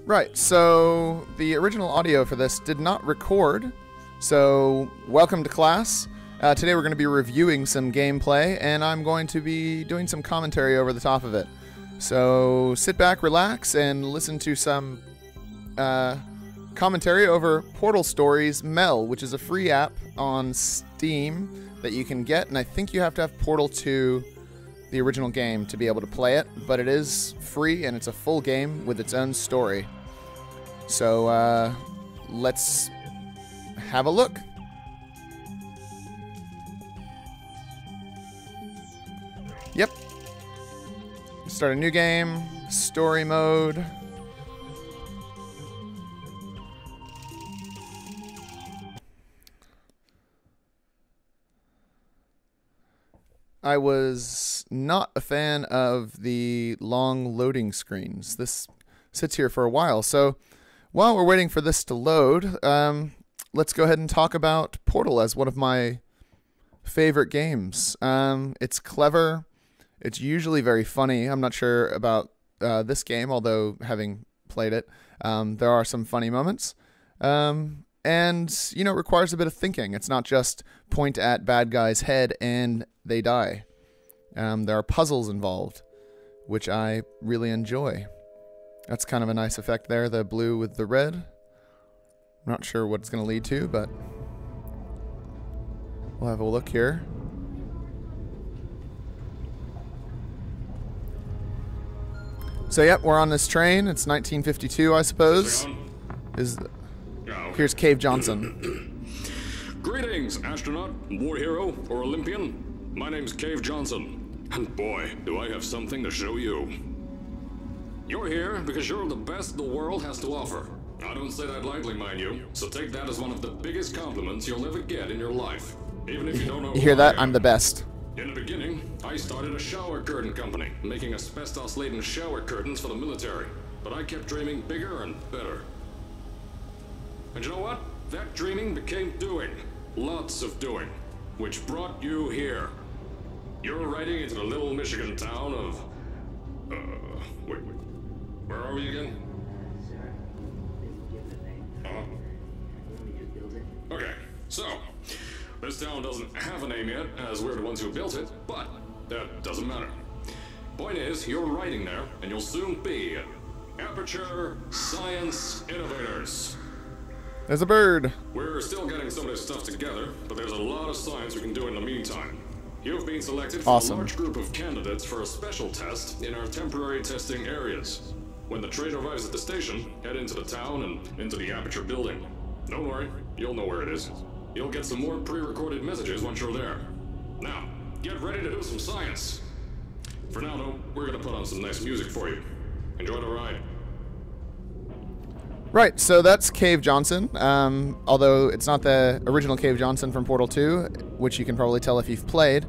Right, so the original audio for this did not record, so welcome to class. Today we're going to be reviewing some gameplay, and I'm going to be doing some commentary over the top of it. So sit back, relax, and listen to some commentary over Portal Stories Mel, which is a free app on Steam that you can get, and I think you have to have Portal 2, the original game, to be able to play it, but it is free, and it's a full game with its own story. So, let's have a look. Yep. Start a new game, story mode. I was not a fan of the long loading screens. This sits here for a while, so while we're waiting for this to load, let's go ahead and talk about Portal as one of my favorite games. It's clever. It's usually very funny. I'm not sure about this game, although having played it, there are some funny moments. And, you know, it requires a bit of thinking. It's not just point at bad guy's head and they die. There are puzzles involved, which I really enjoy. That's kind of a nice effect there, the blue with the red. I'm not sure what it's going to lead to, but we'll have a look here. So, yep, we're on this train. It's 1952, I suppose. Here's Cave Johnson. Greetings, astronaut, war hero, or Olympian. My name's Cave Johnson, and boy, do I have something to show you. You're here because you're the best the world has to offer. I don't say that lightly, mind you, so take that as one of the biggest compliments you'll ever get in your life, even if you don't know You hear that? I'm the best. In the beginning, I started a shower curtain company, making asbestos-laden shower curtains for the military, but I kept dreaming bigger and better. And you know what? That dreaming became doing. Lots of doing. Which brought you here. You're riding into the little Michigan town of... wait. Where are we again? Okay, so... this town doesn't have a name yet, as we're the ones who built it, but that doesn't matter. Point is, you're riding there, and you'll soon be Aperture Science Innovators. There's a bird. We're still getting some of this stuff together, but there's a lot of science we can do in the meantime. You've been selected for a large group of candidates for a special test in our temporary testing areas. When the train arrives at the station, head into the town and into the Aperture building. Don't worry, you'll know where it is. You'll get some more pre-recorded messages once you're there. Now, get ready to do some science. For now, though, we're gonna put on some nice music for you. Enjoy the ride. Right, so that's Cave Johnson, although it's not the original Cave Johnson from Portal 2, which you can probably tell if you've played.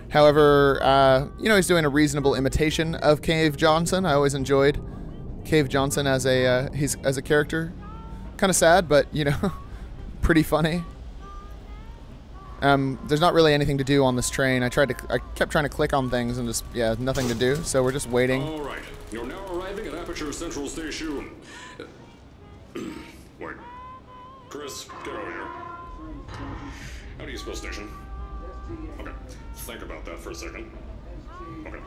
However, you know, he's doing a reasonable imitation of Cave Johnson. I always enjoyed Cave Johnson as a character. Kind of sad, but, you know, pretty funny. There's not really anything to do on this train. I kept trying to click on things and just, yeah, nothing to do. So we're just waiting. All right, you're now arriving at Aperture Central Station. Wait, Chris, get over here. How do you spell station? Okay, think about that for a second. Okay.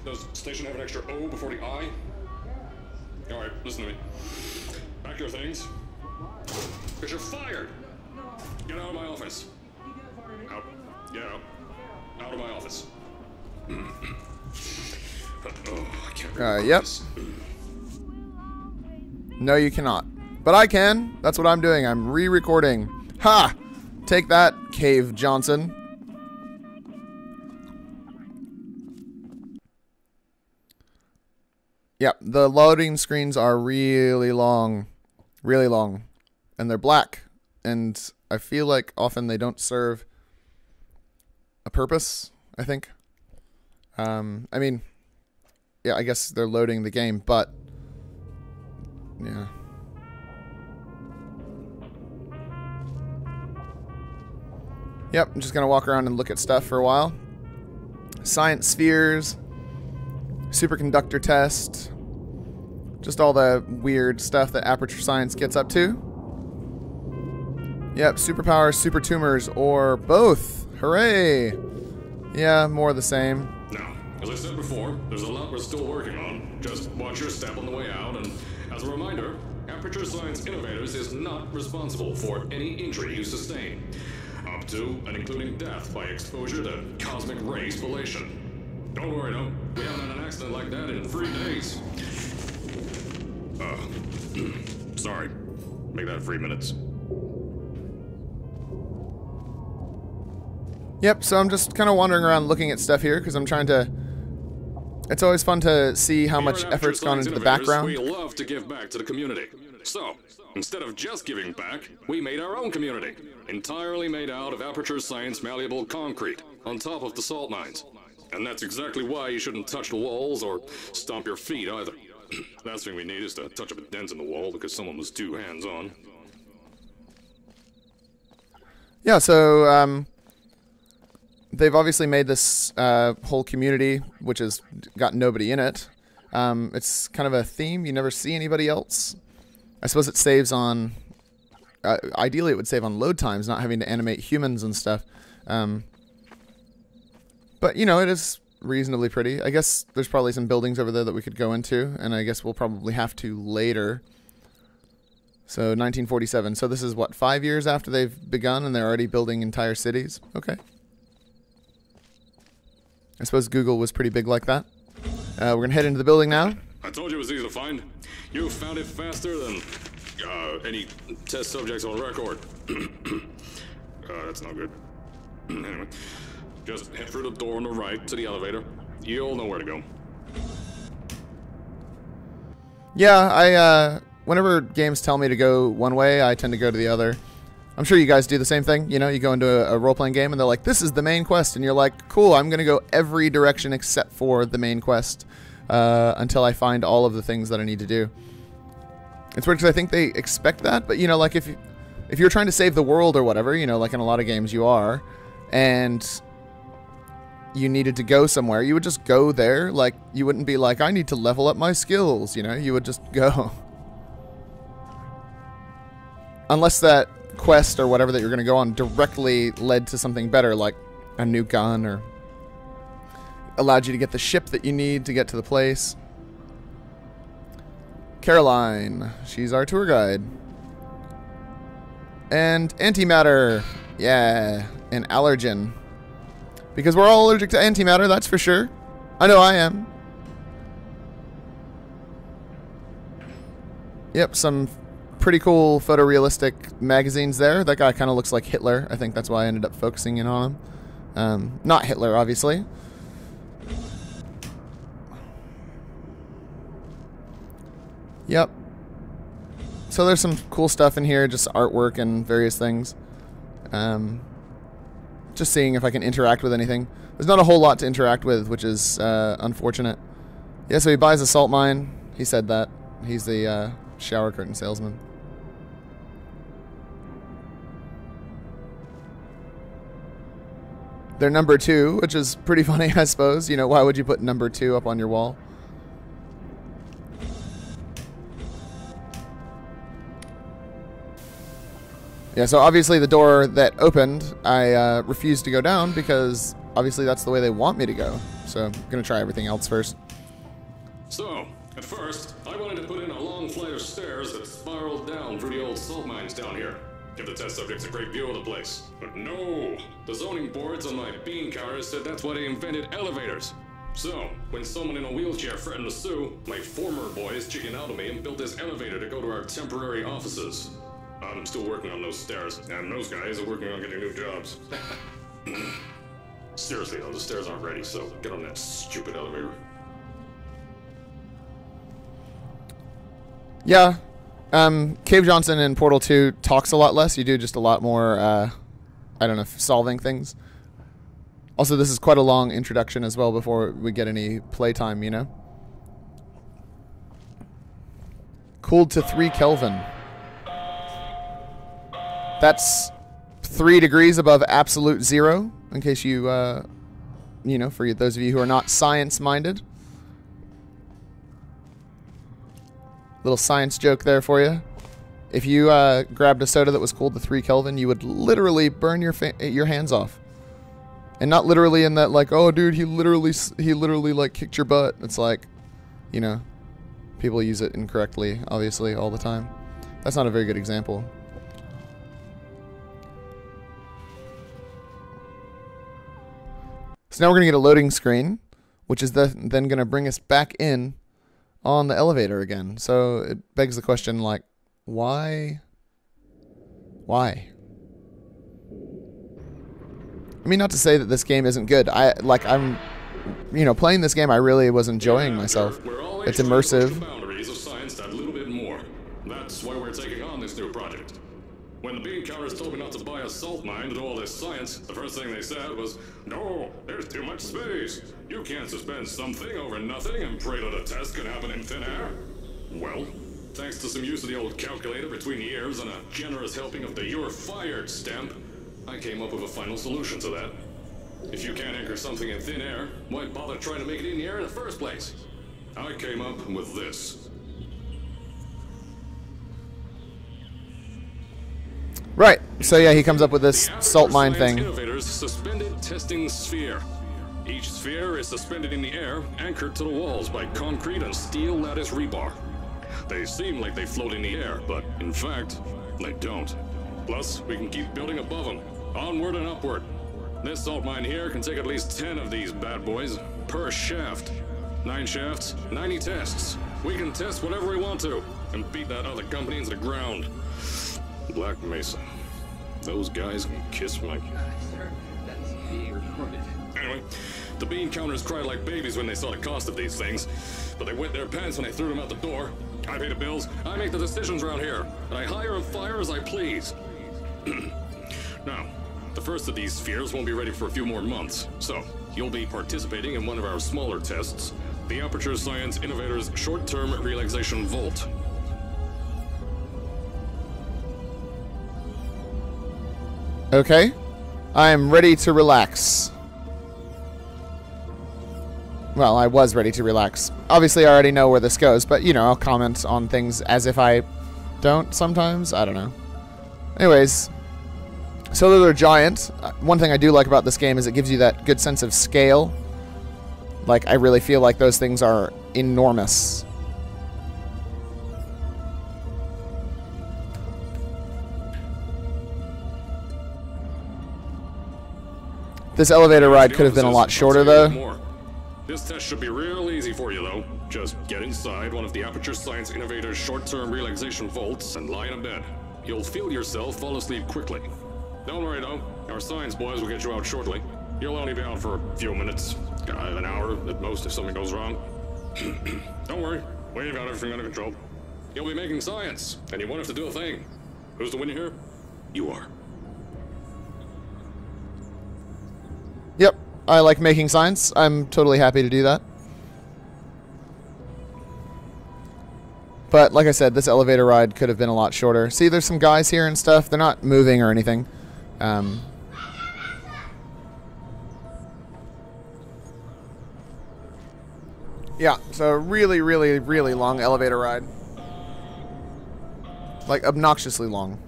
Does station have an extra O before the I? All right, listen to me. Pack your things. Because you're fired. Get out of my office. Out. Get out. Out of my office. Oh, I can't read Yep. this. No, you cannot. But I can. That's what I'm doing. I'm re-recording. Ha! Take that, Cave Johnson. Yep, the loading screens are really long. Really long. And they're black. And I feel like often they don't serve a purpose, I think. I mean, yeah, I guess they're loading the game, but yeah. Yep, I'm just gonna walk around and look at stuff for a while. Science spheres, superconductor test, Just all the weird stuff that Aperture Science gets up to. Yep, superpowers, super tumors, or both. Hooray! Yeah, more of the same. Now, as I said before, there's a lot we're still working on. Just watch your step on the way out, and as a reminder, Aperture Science Innovators is not responsible for any injury you sustain, up to and including death by exposure to cosmic ray spallation. Don't worry, though. We haven't had an accident like that in 3 days. Sorry. Make that 3 minutes. Yep, so I'm just kind of wandering around looking at stuff here because I'm trying to... It's always fun to see how much effort's gone into the background. We love to give back to the community. So, instead of just giving back, we made our own community. Entirely made out of Aperture Science malleable concrete, on top of the salt mines. And that's exactly why you shouldn't touch the walls or stomp your feet either. Last thing we need is to touch up a dent in the wall because someone was too hands-on. Yeah, so, they've obviously made this whole community, which has got nobody in it. It's kind of a theme. You never see anybody else. I suppose it saves on... ideally, it would save on load times, not having to animate humans and stuff. But, you know, it is reasonably pretty. I guess there's probably some buildings over there that we could go into, and I guess we'll probably have to later. So, 1947. So this is, what, 5 years after they've begun, and they're already building entire cities? Okay. I suppose Google was pretty big like that. We're going to head into the building now. I told you it was easy to find. You found it faster than any test subjects on record. That's not good. Anyway, just head through the door on the right to the elevator. You'll know where to go. Yeah, whenever games tell me to go one way, I tend to go to the other. I'm sure you guys do the same thing. You know, you go into a role-playing game and they're like, this is the main quest. And you're like, cool, I'm going to go every direction except for the main quest until I find all of the things that I need to do. It's weird because I think they expect that. But, you know, like if you're trying to save the world or whatever, you know, like in a lot of games you are, and you needed to go somewhere, you would just go there. Like, you wouldn't be like, I need to level up my skills, you know? You would just go. Unless that quest or whatever that you're going to go on directly led to something better, like a new gun, or allowed you to get the ship that you need to get to the place. Caroline, she's our tour guide. And antimatter, yeah, and allergen. Because we're all allergic to antimatter, that's for sure. I know I am. Yep, some pretty cool photorealistic magazines there. That guy kind of looks like Hitler. I think that's why I ended up focusing in on him. Not Hitler, obviously. Yep. So there's some cool stuff in here, just artwork and various things. Just seeing if I can interact with anything. There's not a whole lot to interact with, which is unfortunate. Yeah, so he buys a salt mine. He said that. He's the shower curtain salesman. They're number 2, which is pretty funny, I suppose. You know, why would you put number 2 up on your wall? Yeah, so obviously the door that opened, I refused to go down because obviously that's the way they want me to go. So I'm going to try everything else first. So, at first, I wanted to put in a long flight of stairs that spiraled down through the old salt mines down here. Give the test subjects a great view of the place. But no! The zoning boards on my bean counters said that's why they invented elevators. So, when someone in a wheelchair threatened to sue, my former boys chickened out of me and built this elevator to go to our temporary offices. I'm still working on those stairs, and those guys are working on getting new jobs. Seriously though, the stairs aren't ready, so get on that stupid elevator. Yeah. Cave Johnson in Portal 2 talks a lot less. You do just a lot more, I don't know, solving things. Also, this is quite a long introduction as well before we get any playtime, you know? Cooled to 3 Kelvin. That's 3 degrees above absolute zero, in case you, you know, for those of you who are not science-minded. Little science joke there for you. If you grabbed a soda that was cooled to 3 Kelvin, you would literally burn your hands off. And not literally in that, like, oh, dude, he literally like kicked your butt. It's like, you know, people use it incorrectly, obviously, all the time. That's not a very good example. So now we're going to get a loading screen, which is then going to bring us back in on the elevator again. So it begs the question, like, why? Why? I mean, not to say that this game isn't good. I'm, you know, playing this game, I really was enjoying myself. It's immersive. Boundaries of science that little bit more. That's why we're taking on this new project. When the bean counters told me not to buy a salt mine to do all this science, the first thing they said was, "No, there's too much space. You can't suspend something over nothing and pray that a test can happen in thin air." Well, thanks to some use of the old calculator between the ears and a generous helping of the "you're fired" stamp, I came up with a final solution to that. If you can't anchor something in thin air, why bother trying to make it in the air in the first place? I came up with this. Right. So yeah, he comes up with this salt mine thing. Innovator's suspended testing sphere. Each sphere is suspended in the air, anchored to the walls by concrete and steel lattice rebar. They seem like they float in the air, but in fact, they don't. Plus, we can keep building above them, onward and upward. This salt mine here can take at least 10 of these bad boys per shaft. 9 shafts, 90 tests. We can test whatever we want to and beat that other company into the ground. Black Mesa. Those guys can kiss my... Sir, that's being recorded. Anyway, the bean counters cried like babies when they saw the cost of these things, but they wet their pants when I threw them out the door. I pay the bills, I make the decisions around here, and I hire and fire as I please. Now, the first of these spheres won't be ready for a few more months, so you'll be participating in one of our smaller tests, the Aperture Science Innovators Short-Term Relaxation Volt. Okay. I am ready to relax. Well, I was ready to relax. Obviously, I already know where this goes, but, you know, I'll comment on things as if I don't sometimes. I don't know. Anyways, so they're giant. One thing I do like about this game is it gives you that good sense of scale. Like, I really feel like those things are enormous. This elevator ride could have been a lot shorter, though. This test should be real easy for you, though. Just get inside one of the Aperture Science Innovators short-term relaxation vaults and lie in a bed. You'll feel yourself fall asleep quickly. Don't worry, though. Our science boys will get you out shortly. You'll only be out for a few minutes, an hour at most if something goes wrong. Don't worry, we've got everything under control. You'll be making science, and you won't have to do a thing. Who's the winner here? You are. Yep, I like making science. I'm totally happy to do that. But like I said, this elevator ride could have been a lot shorter. See, there's some guys here and stuff. They're not moving or anything. Yeah, so really, really, really long elevator ride. Like, obnoxiously long.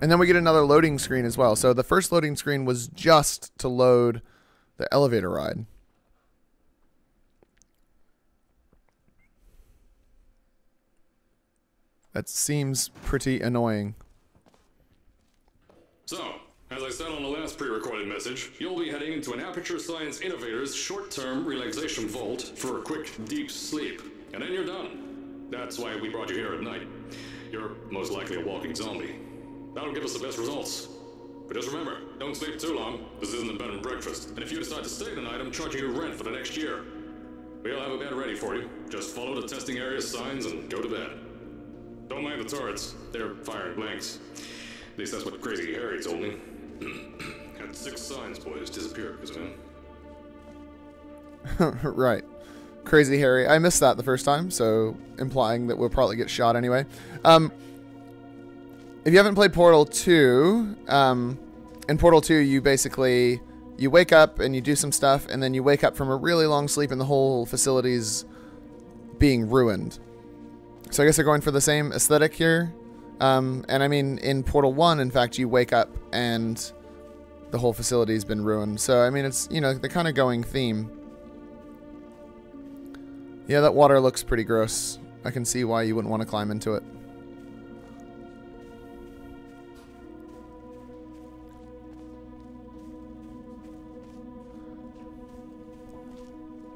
And then we get another loading screen as well. So the first loading screen was just to load the elevator ride. That seems pretty annoying. So, as I said on the last pre-recorded message, you'll be heading into an Aperture Science Innovators short-term relaxation vault for a quick, deep sleep. And then you're done. That's why we brought you here at night. You're most likely a walking zombie. That'll give us the best results. But just remember, don't sleep too long. This isn't a bed and breakfast. And if you decide to stay tonight, I'm charging you rent for the next year. We'll have a bed ready for you. Just follow the testing area signs and go to bed. Don't mind the turrets. They're firing blanks. At least that's what Crazy Harry told me. Had 6 science boys disappear because of him. Right. Crazy Harry. I missed that the first time, so implying that we'll probably get shot anyway. If you haven't played Portal 2, in Portal 2 you wake up and you do some stuff, and then you wake up from a really long sleep and the whole facility's being ruined. So I guess they're going for the same aesthetic here. And I mean, in Portal 1, in fact, you wake up and the whole facility's been ruined. So, I mean, it's, you know, the kind of going theme. Yeah, that water looks pretty gross. I can see why you wouldn't want to climb into it.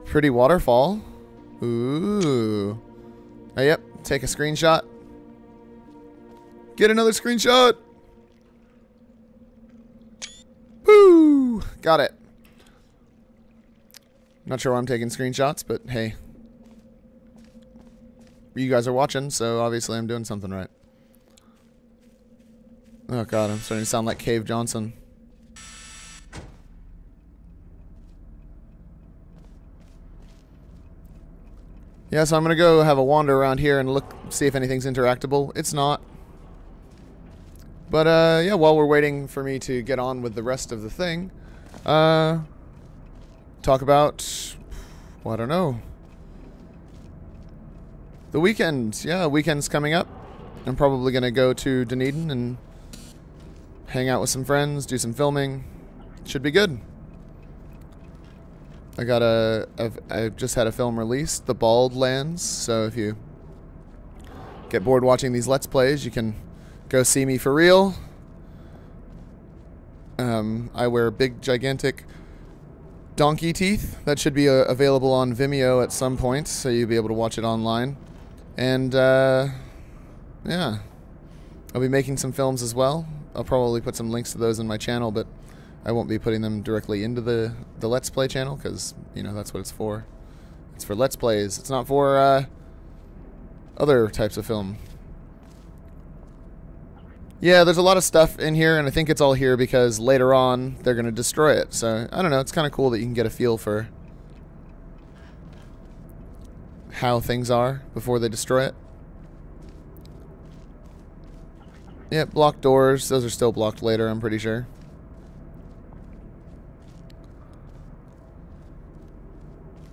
Pretty waterfall. Ooh. Oh, yep. Take a screenshot. Get another screenshot. Woo! Got it. Not sure why I'm taking screenshots, but hey. You guys are watching, so obviously I'm doing something right. Oh god, I'm starting to sound like Cave Johnson. Yeah, so I'm gonna go have a wander around here and look, see if anything's interactable. It's not. But, yeah, while we're waiting for me to get on with the rest of the thing, talk about, well, I don't know. The weekend. Yeah, weekend's coming up. I'm probably going to go to Dunedin and hang out with some friends, do some filming. Should be good. I just had a film released, The Bald Lands, so if you get bored watching these Let's Plays, you can go see me for real. I wear big, gigantic donkey teeth. That should be available on Vimeo at some point, so you'll be able to watch it online. And, yeah. I'll be making some films as well. I'll probably put some links to those in my channel, but I won't be putting them directly into the Let's Play channel, because, you know, that's what it's for. It's for Let's Plays. It's not for, other types of film. Yeah, there's a lot of stuff in here, and I think it's all here because later on they're going to destroy it. So, I don't know, it's kind of cool that you can get a feel for how things are before they destroy it. Yep, blocked doors. Those are still blocked later, I'm pretty sure.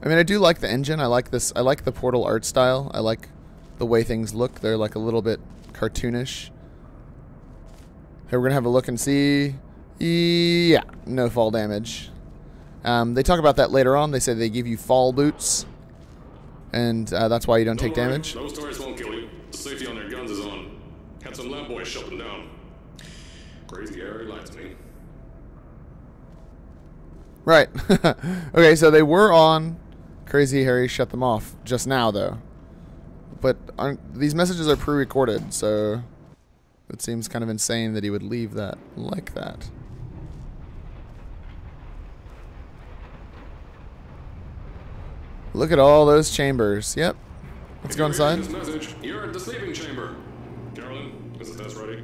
I mean, I do like the engine. I like this. I like the Portal art style. I like the way things look. They're like a little bit cartoonish. Hey, we're going to have a look and see. Yeah, no fall damage. They talk about that later on. They say they give you fall boots. And that's why you don't take damage. Those turrets won't kill you. The safety on their guns is on. Had some lab boys shut them down. Crazy Harry lied to me. Right. Okay, so they were on. Crazy Harry shut them off just now, though. But these messages are pre-recorded, so it seems kind of insane that he would leave that like that. Look at all those chambers. Yep. Let's go inside. This message, you're at the sleeping chamber. Carolyn, is the test ready?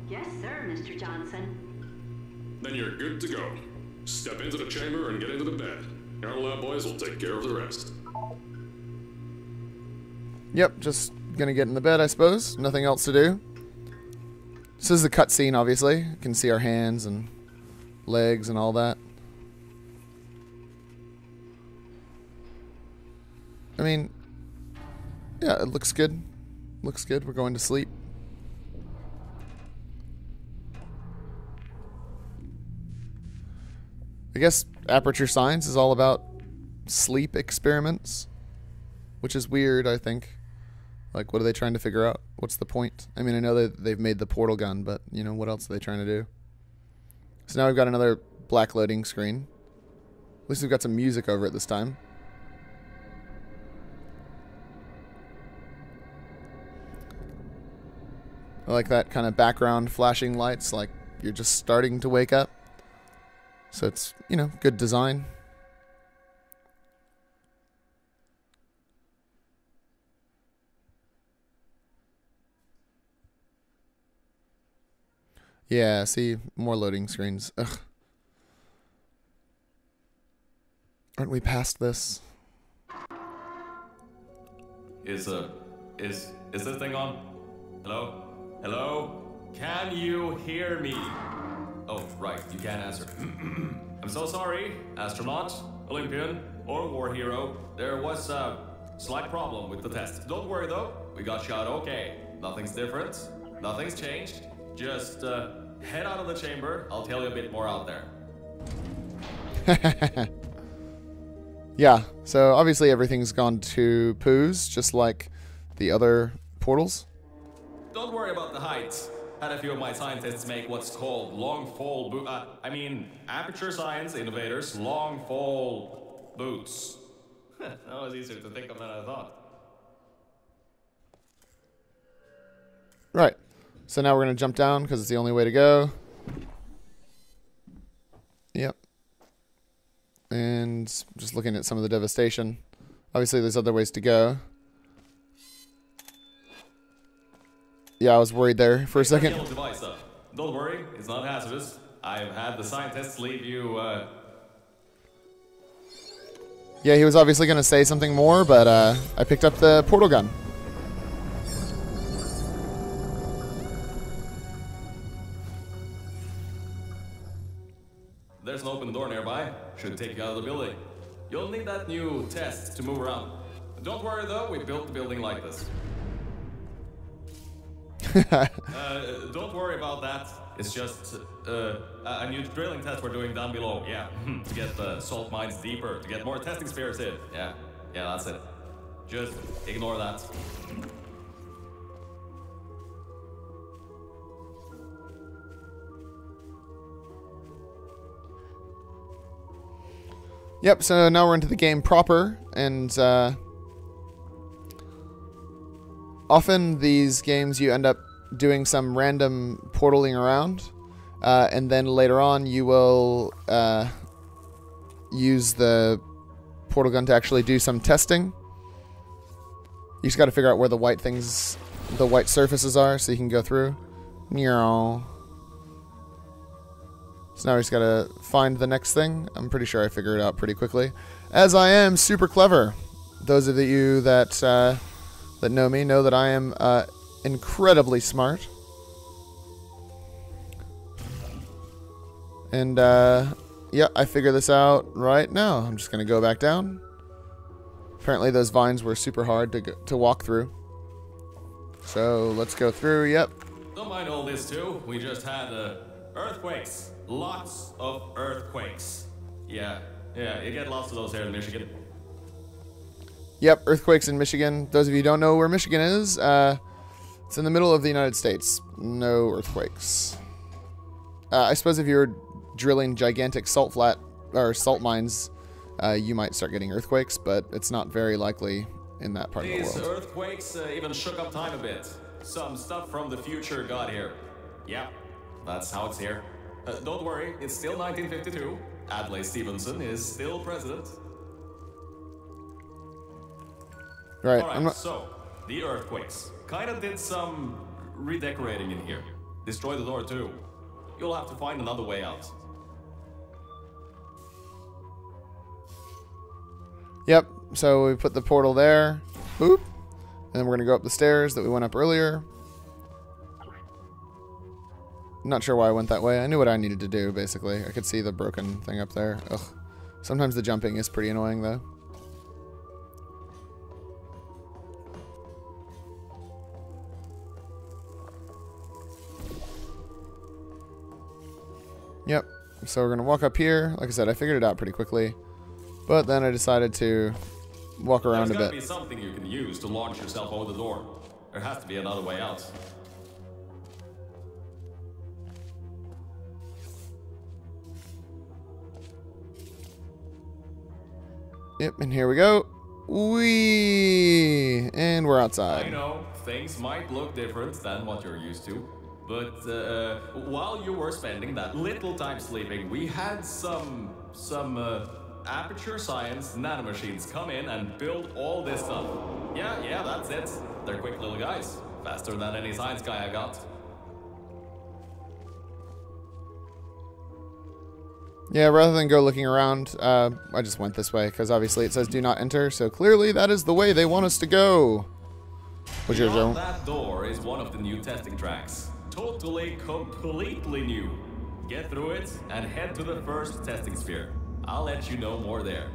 Yes, sir, Mr. Johnson. Then you're good to go. Step into the chamber and get into the bed. Our lab boys will take care of the rest. Yep, just gonna get in the bed, I suppose. Nothing else to do. This is the cutscene, obviously. You can see our hands and legs and all that. I mean, yeah, it looks good. Looks good. We're going to sleep. I guess Aperture Science is all about sleep experiments, which is weird, I think. Like, what are they trying to figure out? What's the point? I mean, I know that they've made the portal gun, but, you know, what else are they trying to do? So now we've got another black loading screen. At least we've got some music over it this time. I like that kind of background flashing lights, like you're just starting to wake up. So it's, you know, good design. Yeah, see, more loading screens. Ugh. Aren't we past this? Is this thing on? Hello? Hello? Can you hear me? Oh, right, you can't answer. I'm so sorry, astronaut, Olympian, or war hero. There was Slight problem with the test. Don't worry though, we got you out okay. Nothing's different, nothing's changed. Just head out of the chamber, I'll tell you a bit more out there. Yeah, so obviously everything's gone to poos, just like the other portals. Don't worry about the height. Had a few of my scientists make what's called long fall aperture science innovators long fall boots. That was easier to think of than I thought. Right. So now we're going to jump down because it's the only way to go. Yep. And just looking at some of the devastation. Obviously, there's other ways to go. Yeah, I was worried there for a second. Don't worry, it's not hazardous. I've had the scientists leave you, Yeah, he was obviously going to say something more, but I picked up the portal gun. There's an open door nearby. Should take you out of the building. You'll need that new test to move around. Don't worry though, we built the building like this. Don't worry about that. It's just a new drilling test we're doing down below. Yeah, to get the salt mines deeper, to get more testing spheres in. Yeah, that's it. Just ignore that. Yep, so now we're into the game proper, and often these games you end up doing some random portaling around, and then later on you will use the portal gun to actually do some testing. You just got to figure out where the white things, the white surfaces are, so you can go through. Meow. So now we just gotta find the next thing. I'm pretty sure I figured it out pretty quickly, as I am super clever. Those of you that that know me know that I am incredibly smart. And yeah, I figure this out right now. I'm just gonna go back down. Apparently those vines were super hard to walk through. So let's go through. Yep. Don't mind all this too. We just had earthquakes. Lots of earthquakes. Yeah, you get lots of those here in Michigan. Yep, earthquakes in Michigan. Those of you who don't know where Michigan is, it's in the middle of the United States. No earthquakes. I suppose if you're drilling gigantic salt mines, you might start getting earthquakes, but it's not very likely in that part of the world. These earthquakes even shook up time a bit. Some stuff from the future got here. Yeah, that's how it's here. Don't worry, it's still 1952. Adlai Stevenson is still president. Right. Alright, so, the earthquakes. Kinda did some redecorating in here. Destroy the door too. You'll have to find another way out. Yep, so we put the portal there. Boop. And then we're going to go up the stairs that we went up earlier. Not sure why I went that way. I knew what I needed to do, basically. I could see the broken thing up there. Ugh. Sometimes the jumping is pretty annoying, though. Yep. So we're going to walk up here. Like I said, I figured it out pretty quickly. But then I decided to walk around a bit. There's gotta be something you can use to launch yourself over the door. There has to be another way out. Yep, and here we go. Whee! And we're outside. I know, things might look different than what you're used to. But while you were spending that little time sleeping, we had some aperture science nanomachines come in and build all this stuff. Yeah, that's it. They're quick little guys. Faster than any science guy I got. Yeah, rather than go looking around, I just went this way, because obviously it says do not enter, so clearly that is the way they want us to go. What's yours, Joe? That door is one of the new testing tracks. Totally, completely new. Get through it and head to the first testing sphere. I'll let you know more there.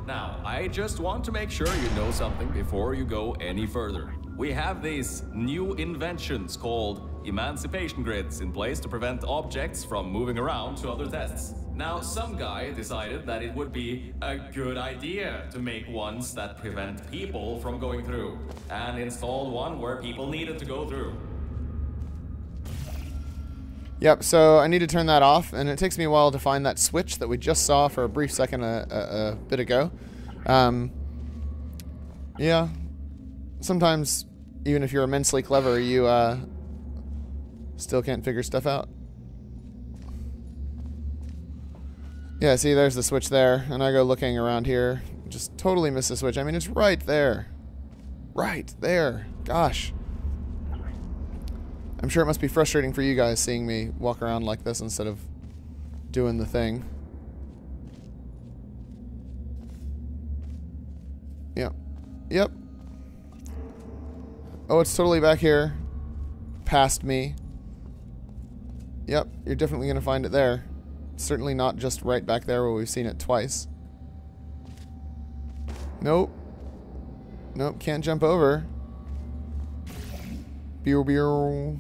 Now, I just want to make sure you know something before you go any further. We have these new inventions called emancipation grids in place to prevent objects from moving around to other tests. Now, some guy decided that it would be a good idea to make ones that prevent people from going through, and installed one where people needed to go through. Yep, so I need to turn that off, and it takes me a while to find that switch that we just saw for a brief second a bit ago. Yeah, sometimes, even if you're immensely clever, you still can't figure stuff out. Yeah, see, there's the switch there, and I go looking around here, just totally miss the switch. I mean, it's right there. Right there. Gosh. I'm sure it must be frustrating for you guys seeing me walk around like this instead of doing the thing. Yep. Yep. Oh, it's totally back here. Past me. Yep, you're definitely going to find it there. Certainly not just right back there where we've seen it twice. Nope. Nope, can't jump over. Beer, beer.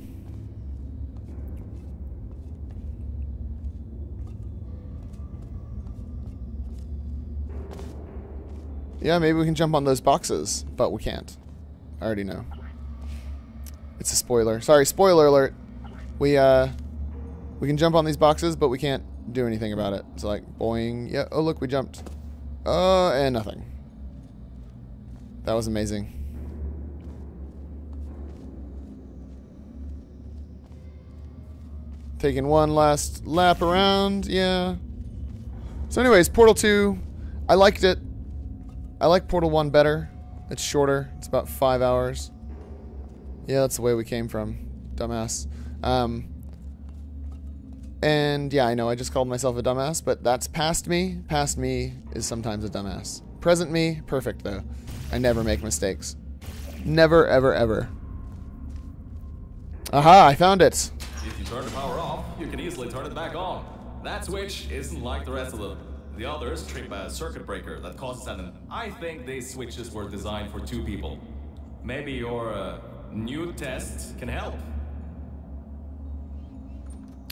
Yeah, maybe we can jump on those boxes, but we can't. I already know. It's a spoiler. Sorry, spoiler alert. We can jump on these boxes, but we can't do anything about it. It's like, boing. Yeah, oh look, we jumped. And nothing. That was amazing. Taking one last lap around, yeah. So anyways, Portal 2, I liked it. I like Portal 1 better. It's shorter. It's about 5 hours. Yeah, that's the way we came from. Dumbass. And yeah, I know I just called myself a dumbass, but that's past me. Past me is sometimes a dumbass. Present me, perfect though. I never make mistakes. Never, ever, ever. Aha, I found it. If you turn the power off, you can easily turn it back on. That switch isn't like the rest of them. The others trip a circuit breaker that causes an... I think these switches were designed for 2 people. Maybe your new test can help.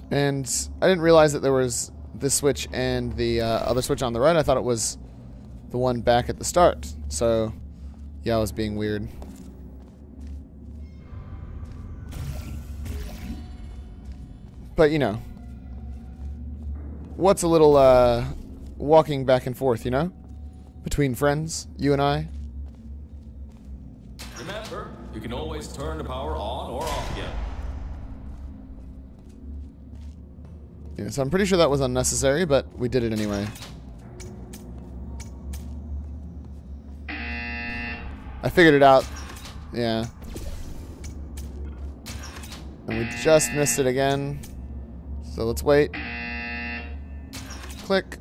And I didn't realize that there was this switch and the other switch on the right. I thought it was the one back at the start. So, yeah, I was being weird. But, you know, what's a little walking back and forth, you know? Between friends, you and I. Remember, you can always turn the power on or off again. Yeah, so I'm pretty sure that was unnecessary, but we did it anyway. I figured it out. Yeah. And we just missed it again. So let's wait. Click.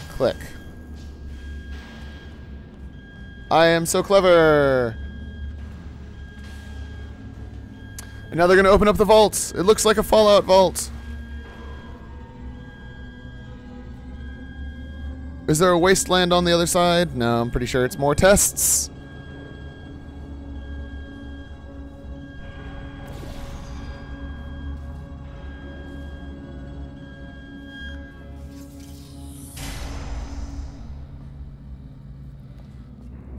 Click. I am so clever. And now they're going to open up the vaults. It looks like a Fallout vault. Is there a wasteland on the other side? No, I'm pretty sure it's more tests.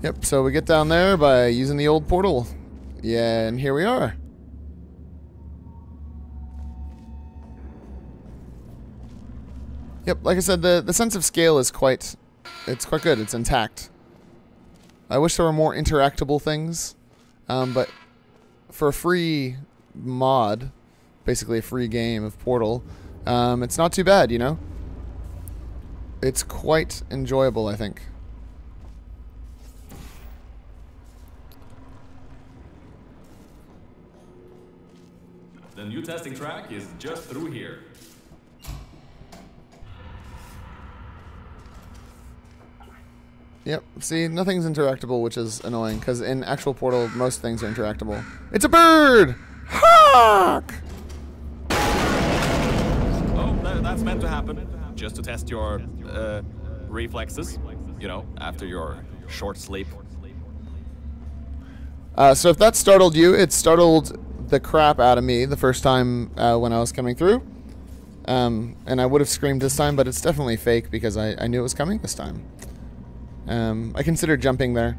Yep, so we get down there by using the old portal. Yeah, and here we are. Yep, like I said, the sense of scale is quite good. It's intact. I wish there were more interactable things, but for a free mod, basically a free game of Portal, it's not too bad, you know? It's quite enjoyable, I think. The new testing track is just through here. Yep, see, nothing's interactable, which is annoying, because in actual Portal, most things are interactable. It's a bird! Hawk! Oh, that's meant to happen. Just to test your, reflexes. you know, after your short sleep. So if that startled you, it startled the crap out of me the first time when I was coming through. And I would have screamed this time, but it's definitely fake because I knew it was coming this time. I considered jumping there.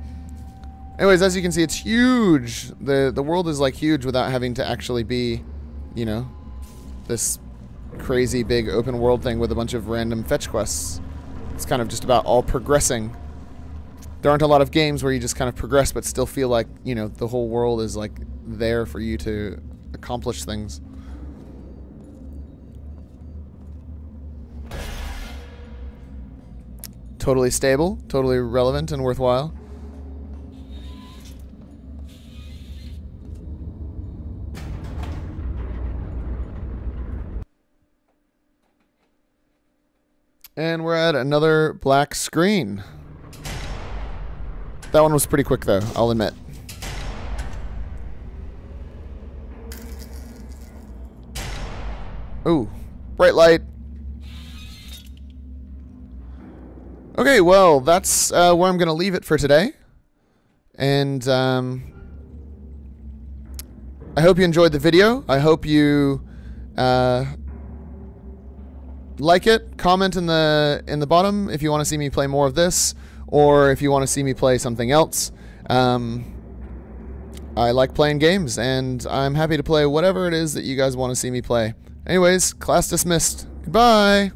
Anyways, as you can see, it's huge. The world is like huge without having to actually be, you know, this crazy big open world thing with a bunch of random fetch quests. It's kind of just about all progressing. There aren't a lot of games where you just kind of progress but still feel like, you know, the whole world is like there for you to accomplish things. Totally stable, totally relevant and worthwhile. And we're at another black screen. That one was pretty quick, though, I'll admit. Ooh, bright light. Okay, well, that's where I'm going to leave it for today. And I hope you enjoyed the video. I hope you like it. Comment in the bottom if you want to see me play more of this, or if you want to see me play something else. I like playing games, and I'm happy to play whatever it is that you guys want to see me play. Anyways, class dismissed. Goodbye!